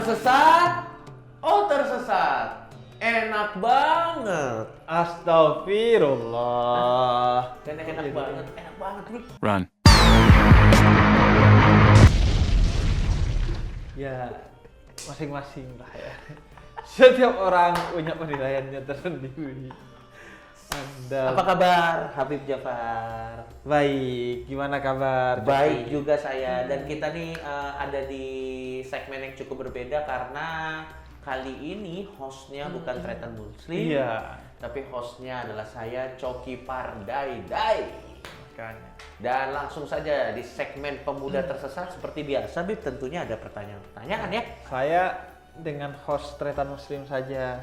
Tersesat? Oh tersesat. Enak banget. Astagfirullah. Enak banget, Bib. Run. Ya, masing-masing lah ya. Setiap orang punya penilaiannya tersendiri. Anda Apa kabar, Habib Jafar? baik, gimana kabar? Baik juga saya, dan kita nih ada di segmen yang cukup berbeda karena kali ini hostnya bukan Tretan Muslim, Iya. tapi hostnya adalah saya, Coki Pardaidai. Makanya. Dan langsung saja di segmen Pemuda Tersesat seperti biasa, Bib, tentunya ada pertanyaan-pertanyaan ya. Saya dengan host Tretan Muslim saja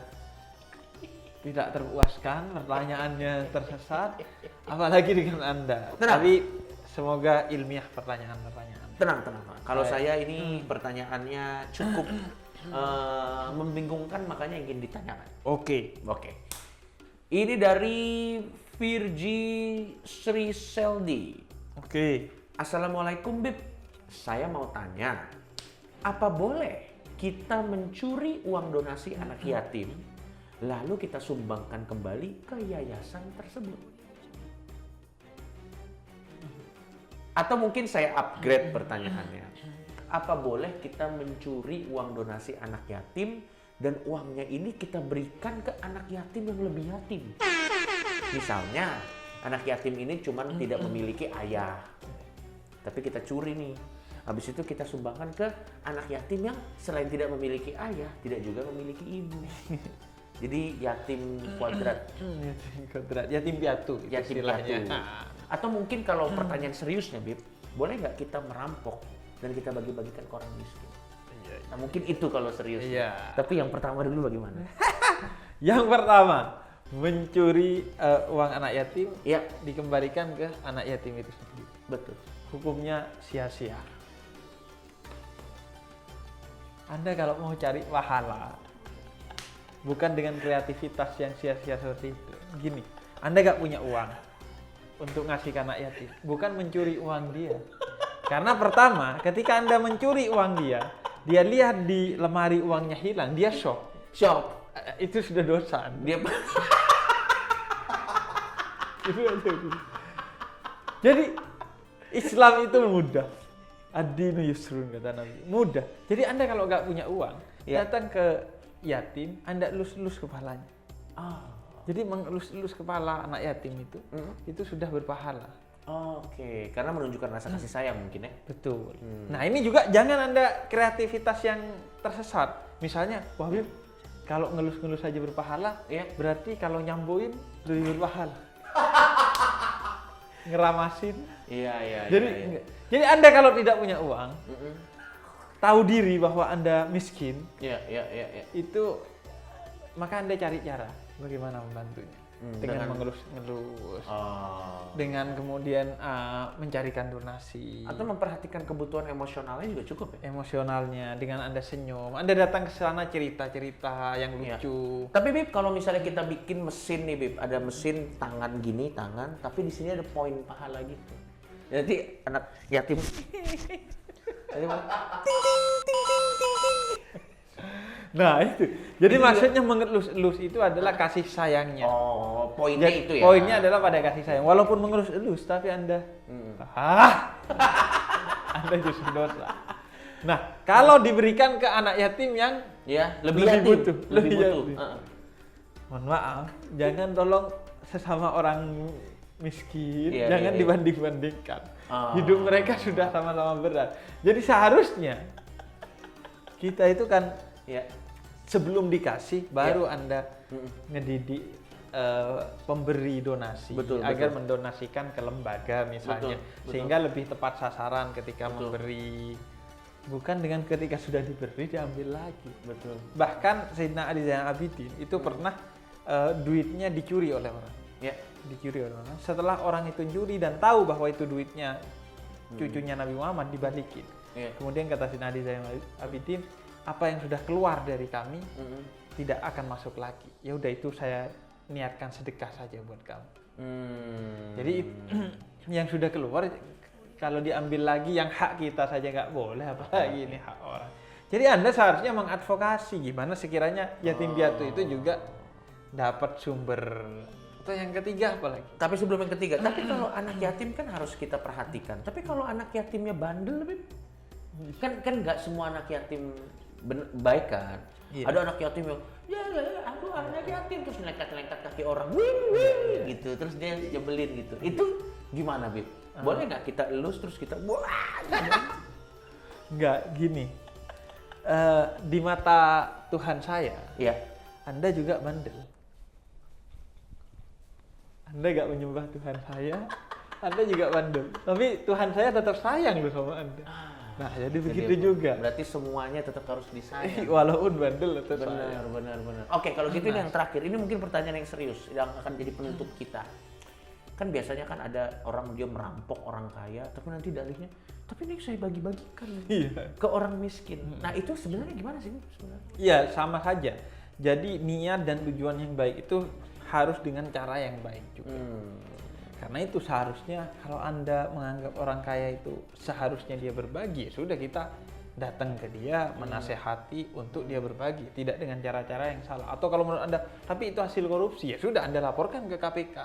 tidak terpuaskan, pertanyaannya tersesat, apalagi dengan Anda. Tenang. Tapi semoga ilmiah pertanyaan-pertanyaan. Tenang. Kalau Baik. saya ini pertanyaannya cukup membingungkan, makanya ingin ditanyakan. Oke. Ini dari Virgi Sri Seldi. Oke. Assalamualaikum, Bib. Saya mau tanya, apa boleh kita mencuri uang donasi anak yatim, lalu kita sumbangkan kembali ke yayasan tersebut? Atau mungkin saya upgrade pertanyaannya. Apa boleh kita mencuri uang donasi anak yatim dan uangnya ini kita berikan ke anak yatim yang lebih yatim? Misalnya, anak yatim ini cuma tidak memiliki ayah, tapi kita curi nih. Habis itu kita sumbangkan ke anak yatim yang selain tidak memiliki ayah, tidak juga memiliki ibu. Jadi yatim kuadrat, Yatim kodrat, yatim piatu yatim istilahnya. piatu. Atau mungkin kalau pertanyaan seriusnya, Bib, boleh nggak kita merampok dan kita bagi-bagikan ke orang miskin? Nah mungkin itu kalau serius. Iya. Tapi yang pertama dulu bagaimana? Yang pertama, mencuri uang anak yatim Ya, dikembalikan ke anak yatim itu sendiri. betul. Hukumnya sia-sia. Anda kalau mau cari pahala, bukan dengan kreativitas yang sia-sia seperti itu. Gini, Anda nggak punya uang untuk ngasih ke anak yatim, bukan mencuri uang dia. Karena pertama, ketika Anda mencuri uang dia lihat di lemari uangnya hilang, dia shock. Shock. Itu sudah dosa. Dia Itu aja. Jadi Islam itu mudah. Ad-dinu yusrun kata Nabi. Mudah. Jadi Anda kalau nggak punya uang, Ya. datang ke yatim, Anda elus-elus kepalanya. Ah, Jadi mengelus-elus kepala anak yatim itu sudah berpahala. oke, karena menunjukkan rasa kasih sayang mungkin ya. Betul. Nah ini juga jangan Anda kreativitas yang tersesat. Misalnya, wah Bib, kalau ngelus-ngelus saja berpahala, Ya. berarti kalau nyambuin lebih berpahala. Ngeramasin. Iya. Jadi Anda kalau tidak punya uang, Mm-mm. tahu diri bahwa Anda miskin, Iya. itu maka Anda cari cara bagaimana membantunya. Dengan dengan- mengelus-ngelus, Oh. dengan kemudian mencarikan donasi, Atau memperhatikan kebutuhan emosionalnya juga cukup ya. emosionalnya, dengan Anda senyum. Anda datang ke sana cerita-cerita yang Iya. lucu. Tapi Bib, kalau misalnya kita bikin mesin nih Bib, ada mesin tangan gini, tapi di sini ada poin pahala gitu. Jadi anak yatim. Nah itu. Jadi maksudnya mengelus-elus itu adalah kasih sayangnya. Oh, poinnya Jadi, itu ya. poinnya adalah pada kasih sayang. Walaupun mengelus-elus, tapi Anda Anda justru dosa. Nah, kalau diberikan ke anak yatim yang Ya, lebih lebih yatim, butuh, lebih lebih butuh. yatim. Heeh. mohon maaf, jangan tolong sesama orang miskin, Iya, jangan iya. dibanding-bandingkan. Ah. Hidup mereka sudah sama-sama berat. Jadi seharusnya kita itu kan Ya. sebelum dikasih baru Iya. Anda ngedidik pemberi donasi Betul, agar betul. mendonasikan ke lembaga misalnya, Betul. sehingga lebih tepat sasaran ketika Betul. memberi, bukan dengan ketika sudah diberi diambil lagi. Betul. Bahkan Sayyidina Ali Zainal Abidin itu pernah duitnya dicuri oleh orang. Ya. Dicuri oleh orang. Setelah orang itu curi dan tahu bahwa itu duitnya cucunya Nabi Muhammad, dibalikin. Iya. Kemudian kata Sayyidina Ali Zainal Abidin, apa yang sudah keluar dari kami Mm-mm. tidak akan masuk lagi. Ya udah, itu saya niatkan sedekah saja buat kamu. Jadi yang sudah keluar kalau diambil lagi yang hak kita saja nggak boleh, apalagi ini hak orang. Jadi Anda seharusnya mengadvokasi gimana sekiranya yatim piatu itu juga dapat sumber. Atau yang ketiga apalagi? Tapi sebelum yang ketiga, tapi kalau anak yatim kan harus kita perhatikan. Tapi kalau anak yatimnya bandel, Beb, kan nggak semua anak yatim baik kan. Iya. Ada anak yatim yang ya aku anak yatim terus lengkat kaki orang, wing gitu, terus dia jebelin gitu. Itu gimana, Beb? Boleh nggak kita elus terus kita wah? Nggak, gini. Di mata Tuhan saya, Iya. Anda juga bandel. Anda nggak menyembah Tuhan saya, Anda juga bandel. Tapi Tuhan saya tetap sayang loh sama Anda. Nah, jadi begitu juga. Berarti semuanya tetap harus disayang. Walaupun bandel tetap sayang. Benar. Oke, kalau gitu ini yang terakhir. Ini mungkin pertanyaan yang serius yang akan jadi penutup kita. Kan biasanya kan ada orang dia merampok orang kaya, tapi nanti dalihnya, tapi ini saya bagi-bagikan ke orang miskin. Nah itu sebenarnya gimana sih sebenarnya? Iya, sama saja. Jadi niat dan tujuan yang baik itu harus dengan cara yang baik juga. Karena itu seharusnya kalau Anda menganggap orang kaya itu seharusnya dia berbagi, ya sudah kita datang ke dia, menasehati untuk dia berbagi, tidak dengan cara-cara yang salah. Atau kalau menurut Anda, tapi itu hasil korupsi, ya sudah Anda laporkan ke KPK.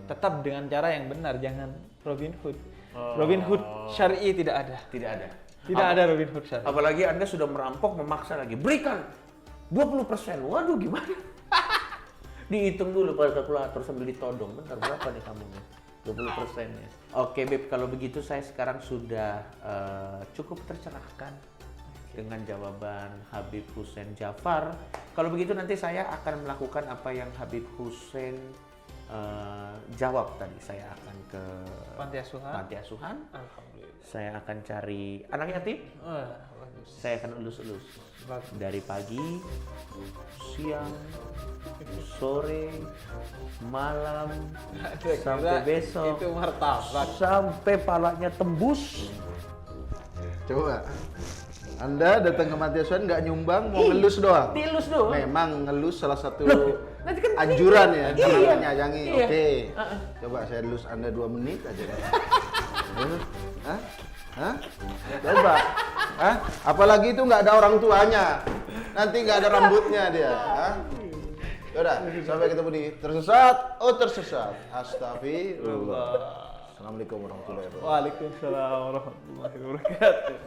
Tetap dengan cara yang benar, jangan Robin Hood. Robin Hood syar'i tidak ada. Tidak ada. Tidak ada Robin Hood syar'i. Apalagi Anda sudah merampok, memaksa lagi, berikan 20%. Waduh gimana? Dihitung dulu pada kalkulator sambil ditodong. Bentar, berapa nih kamu nih? 20%-nya. Oke, Beb, kalau begitu saya sekarang sudah cukup tercerahkan dengan jawaban Habib Hussein Djafar. Kalau begitu nanti saya akan melakukan apa yang Habib Hussein jawab tadi. Saya akan ke Panti asuhan. Alhamdulillah. Saya akan cari anak yatim. Bagus. Saya akan elus-elus dari pagi, siang, sore, malam, sampai besok, Itu martabak. sampai palanya tembus. Coba. Anda datang ke panti asuhan nggak nyumbang, mau ngelus doang. Dielus doang. Memang ngelus salah satu Nanti kan anjuran ya, iya. jangan menyayangi. Iya. Oke. Coba saya elus Anda 2 menit aja. Hah? Hah? Coba. Hah? Apalagi itu nggak ada orang tuanya. Nanti nggak ada rambutnya dia. Hah? Yaudah, sampai ketemu di tersesat. Oh tersesat. Astagfirullah. Assalamualaikum warahmatullahi wabarakatuh. Waalaikumsalam warahmatullahi wabarakatuh.